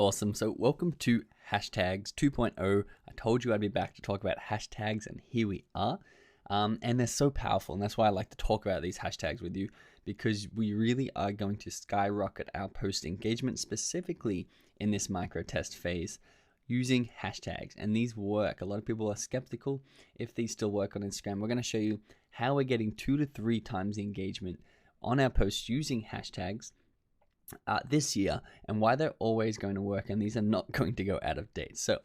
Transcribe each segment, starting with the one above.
awesome. So welcome to Hashtags 2.0. I told you I'd be back to talk about hashtags, and here we are. And they're so powerful, and that's why I like to talk about these hashtags with you, because we really are going to skyrocket our post engagement, specifically in this micro test phase, using hashtags. And these work. A lot of people are skeptical if these still work on Instagram. We're going to show you how we're getting 2 to 3 times the engagement on our posts using hashtags this year, and why they're always going to work, and these are not going to go out of date. So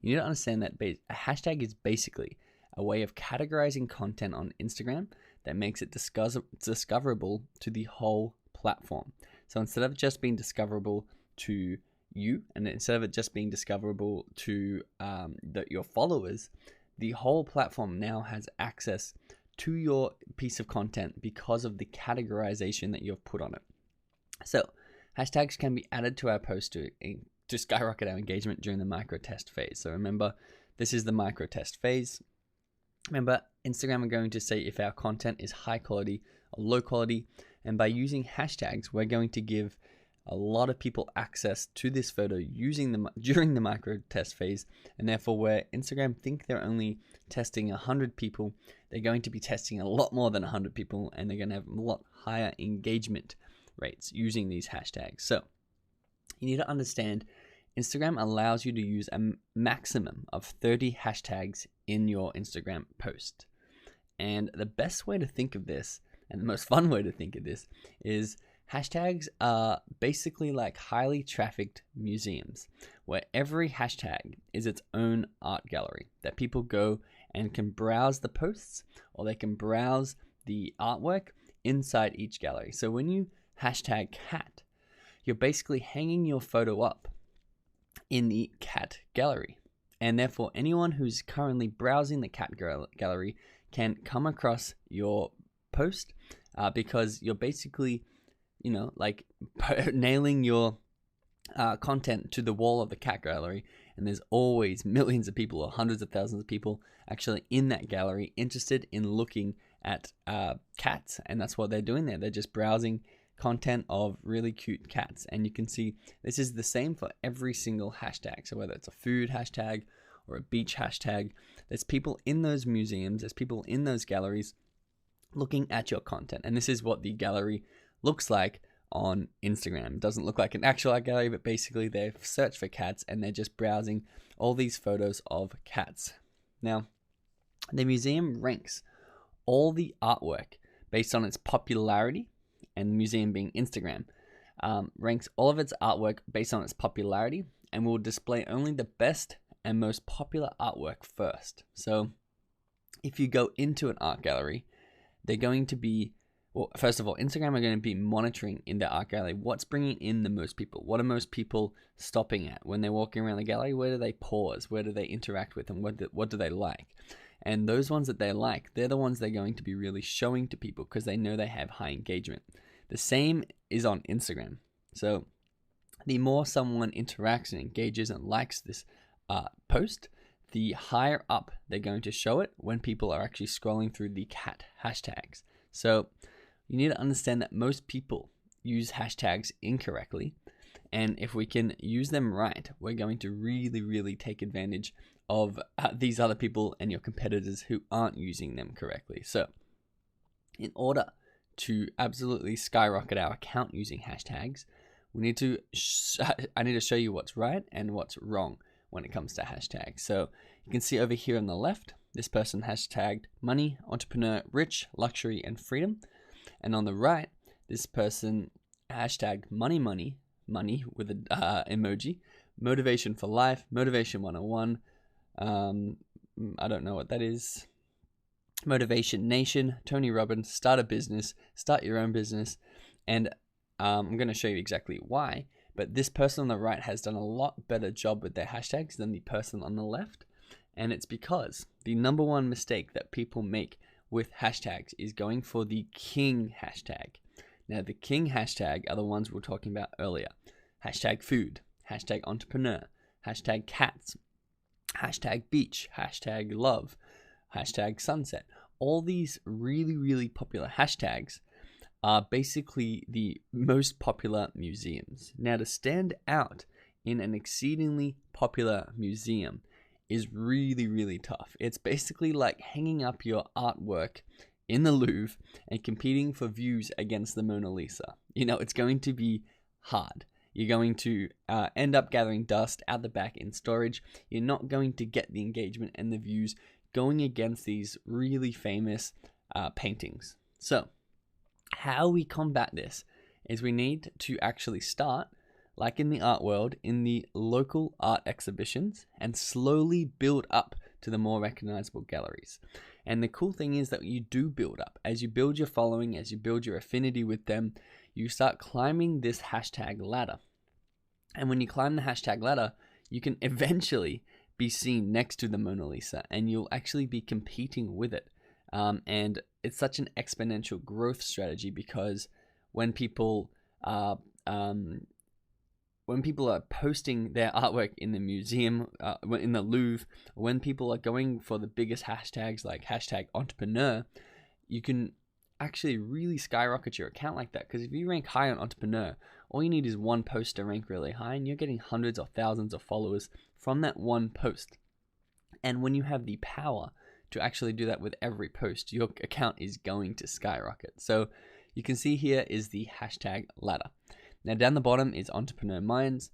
you need to understand that a hashtag is basically a way of categorizing content on Instagram that makes it discoverable to the whole platform. So instead of just being discoverable to you, and instead of it just being discoverable to your followers, the whole platform now has access to your piece of content because of the categorization that you've put on it. So hashtags can be added to our post to skyrocket our engagement during the micro test phase. So remember, this is the micro test phase. Remember, Instagram are going to say if our content is high quality or low quality, and by using hashtags, we're going to give a lot of people access to this photo using them during the micro test phase, and therefore where Instagram think they're only testing 100 people, they're going to be testing a lot more than 100 people, and they're going to have a lot higher engagement rates using these hashtags. So you need to understand Instagram allows you to use a maximum of 30 hashtags in your Instagram post. And the best way to think of this, and the most fun way to think of this, is hashtags are basically like highly trafficked museums where every hashtag is its own art gallery that people go and can browse the posts, or they can browse the artwork inside each gallery. So when you hashtag cat, you're basically hanging your photo up in the cat gallery, and therefore anyone who's currently browsing the cat gallery can come across your post because you're basically, like nailing your content to the wall of the cat gallery, and there's always millions of people or hundreds of thousands of people actually in that gallery interested in looking at cats, and that's what they're doing there. They're just browsing content of really cute cats, and you can see this is the same for every single hashtag. So whether it's a food hashtag or a beach hashtag, there's people in those museums, there's people in those galleries looking at your content, and this is what the gallery looks like on Instagram. It doesn't look like an actual art gallery, but basically they've searched for cats and they're just browsing all these photos of cats. Now, the museum ranks all the artwork based on its popularity, and the museum being Instagram, ranks all of its artwork based on its popularity, and will display only the best and most popular artwork first. So if you go into an art gallery, they're going to be, well, first of all, Instagram are going to be monitoring in the art gallery what's bringing in the most people. What are most people stopping at when they're walking around the gallery? Where do they pause? Where do they interact with? And what do they like? And those ones that they like, they're the ones they're going to be really showing to people because they know they have high engagement. The same is on Instagram. So the more someone interacts and engages and likes this post, the higher up they're going to show it when people are actually scrolling through the cat hashtags. So you need to understand that most people use hashtags incorrectly, and if we can use them right, we're going to really, really take advantage of these other people and your competitors who aren't using them correctly. So in order to absolutely skyrocket our account using hashtags, I need to show you what's right and what's wrong when it comes to hashtags. So you can see over here on the left, this person hashtagged money, entrepreneur, rich, luxury, and freedom. And on the right, this person hashtagged money with an emoji, motivation for life, motivation 101. I don't know what that is. Motivation Nation, Tony Robbins, start a business, start your own business. And I'm going to show you exactly why. But this person on the right has done a lot better job with their hashtags than the person on the left. And it's because the number one mistake that people make with hashtags is going for the king hashtag. Now, the king hashtag are the ones we were talking about earlier. Hashtag food, hashtag entrepreneur, hashtag cats, hashtag beach, hashtag love, hashtag sunset. All these really, really popular hashtags are basically the most popular museums. Now, to stand out in an exceedingly popular museum is really, really tough. It's basically like hanging up your artwork in the Louvre and competing for views against the Mona Lisa. It's going to be hard. You're going to end up gathering dust out the back in storage. You're not going to get the engagement and the views going against these really famous paintings. So, how we combat this is we need to actually start, like in the art world, in the local art exhibitions and slowly build up to the more recognizable galleries. And the cool thing is that you do build up. As you build your following, as you build your affinity with them, you start climbing this hashtag ladder. And when you climb the hashtag ladder, you can eventually be seen next to the Mona Lisa, and you'll actually be competing with it. And it's such an exponential growth strategy, because when people are posting their artwork in the museum, in the Louvre, when people are going for the biggest hashtags like hashtag entrepreneur, you can actually really skyrocket your account like that. Because if you rank high on entrepreneur, all you need is one post to rank really high, and you're getting hundreds or thousands of followers from that one post. And when you have the power to actually do that with every post, your account is going to skyrocket. So you can see here is the hashtag ladder. Now down the bottom is Entrepreneur Minds.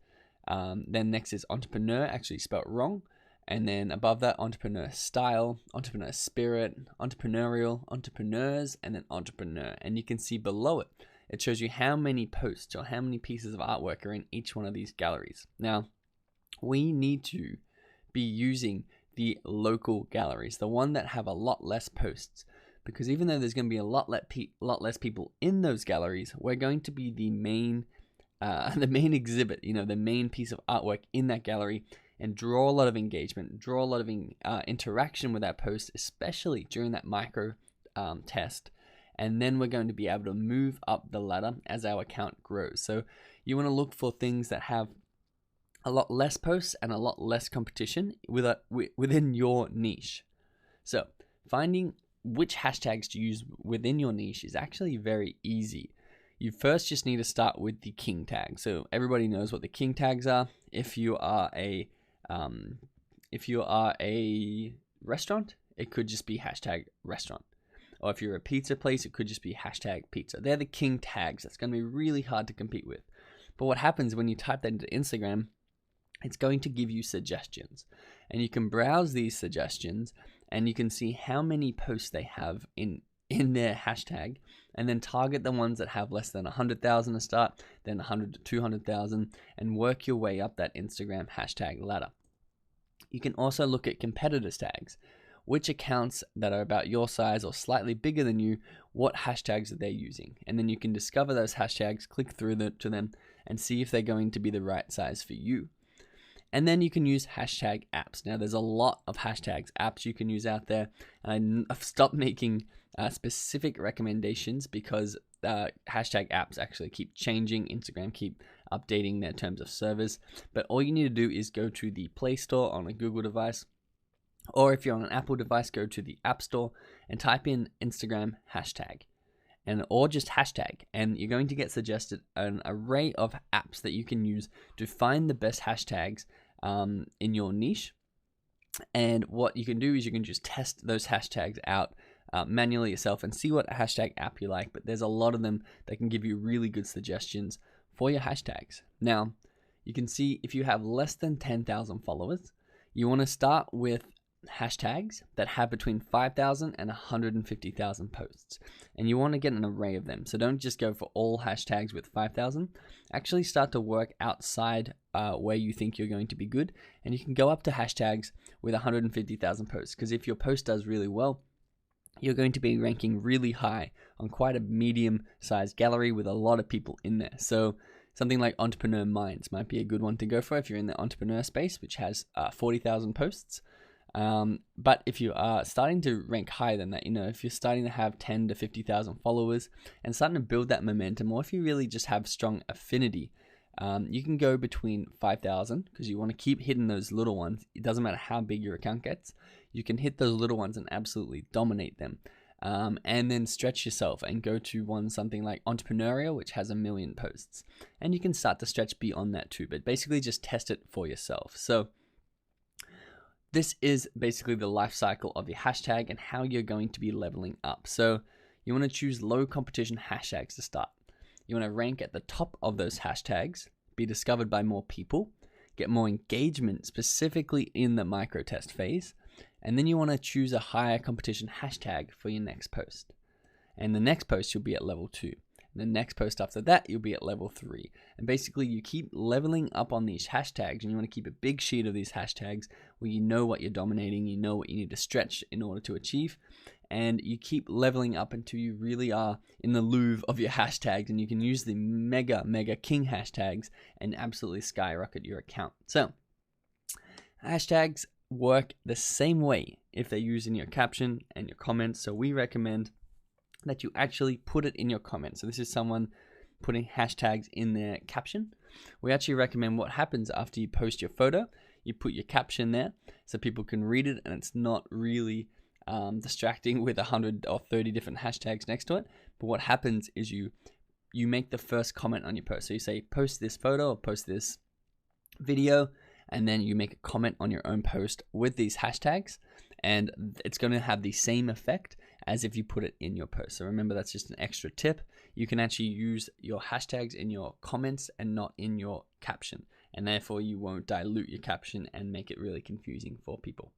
Then next is Entrepreneur, actually spelled wrong. And then above that, Entrepreneur Style, Entrepreneur Spirit, Entrepreneurial, Entrepreneurs, and then Entrepreneur. And you can see below it, it shows you how many posts or how many pieces of artwork are in each one of these galleries. Now, we need to be using the local galleries, the one that have a lot less posts, because even though there's going to be a lot less people in those galleries, we're going to be the main exhibit, the main piece of artwork in that gallery, and draw a lot of engagement, draw a lot of interaction with that post, especially during that micro test. And then we're going to be able to move up the ladder as our account grows. So you want to look for things that have a lot less posts and a lot less competition within your niche. So finding which hashtags to use within your niche is actually very easy. You first just need to start with the king tag. So everybody knows what the king tags are. If you are a restaurant, it could just be hashtag restaurant. Or if you're a pizza place, it could just be hashtag pizza. They're the king tags. That's going to be really hard to compete with. But what happens when you type that into Instagram, it's going to give you suggestions. And you can browse these suggestions, and you can see how many posts they have in their hashtag, and then target the ones that have less than 100,000 to start, then 100 to 200,000, and work your way up that Instagram hashtag ladder. You can also look at competitors tags. Which accounts that are about your size or slightly bigger than you, what hashtags are they using? And then you can discover those hashtags, click through to them, and see if they're going to be the right size for you. And then you can use hashtag apps. Now, there's a lot of hashtags, apps you can use out there. And I've stopped making specific recommendations because hashtag apps actually keep changing. Instagram keep updating their terms of service. But all you need to do is go to the Play Store on a Google device, or if you're on an Apple device, go to the App Store and type in Instagram hashtag, or just hashtag, and you're going to get suggested an array of apps that you can use to find the best hashtags in your niche. And what you can do is you can just test those hashtags out manually yourself and see what hashtag app you like. But there's a lot of them that can give you really good suggestions for your hashtags. Now, you can see if you have less than 10,000 followers, you want to start with hashtags that have between 5,000 and 150,000 posts, and you want to get an array of them. So don't just go for all hashtags with 5,000. Actually start to work outside where you think you're going to be good, and you can go up to hashtags with 150,000 posts, because if your post does really well, you're going to be ranking really high on quite a medium-sized gallery with a lot of people in there. So something like Entrepreneur Minds might be a good one to go for if you're in the entrepreneur space, which has 40,000 posts. But if you are starting to rank higher than that, if you're starting to have 10 to 50,000 followers and starting to build that momentum, or if you really just have strong affinity, you can go between 5,000, because you want to keep hitting those little ones. It doesn't matter how big your account gets. You can hit those little ones and absolutely dominate them. and then stretch yourself and go to something like entrepreneurial, which has 1 million posts, and you can start to stretch beyond that too, but basically just test it for yourself. So this is basically the life cycle of your hashtag and how you're going to be leveling up. So you want to choose low competition hashtags to start. You want to rank at the top of those hashtags, be discovered by more people, get more engagement specifically in the micro test phase, and then you want to choose a higher competition hashtag for your next post. And the next post you'll be at level 2. And the next post after that you'll be at level 3. And basically you keep leveling up on these hashtags, and you want to keep a big sheet of these hashtags where you know what you're dominating, you know what you need to stretch in order to achieve, and you keep leveling up until you really are in the Louvre of your hashtags, and you can use the mega king hashtags and absolutely skyrocket your account. So hashtags work the same way if they're used in your caption and your comments. So we recommend that you actually put it in your comments. So this is someone putting hashtags in their caption. We actually recommend what happens after you post your photo. You put your caption there so people can read it, and it's not really distracting with 100 or 30 different hashtags next to it. But what happens is you make the first comment on your post. So you say post this photo or post this video, and then you make a comment on your own post with these hashtags, and it's going to have the same effect as if you put it in your post. So remember, that's just an extra tip. You can actually use your hashtags in your comments and not in your caption, and therefore you won't dilute your caption and make it really confusing for people.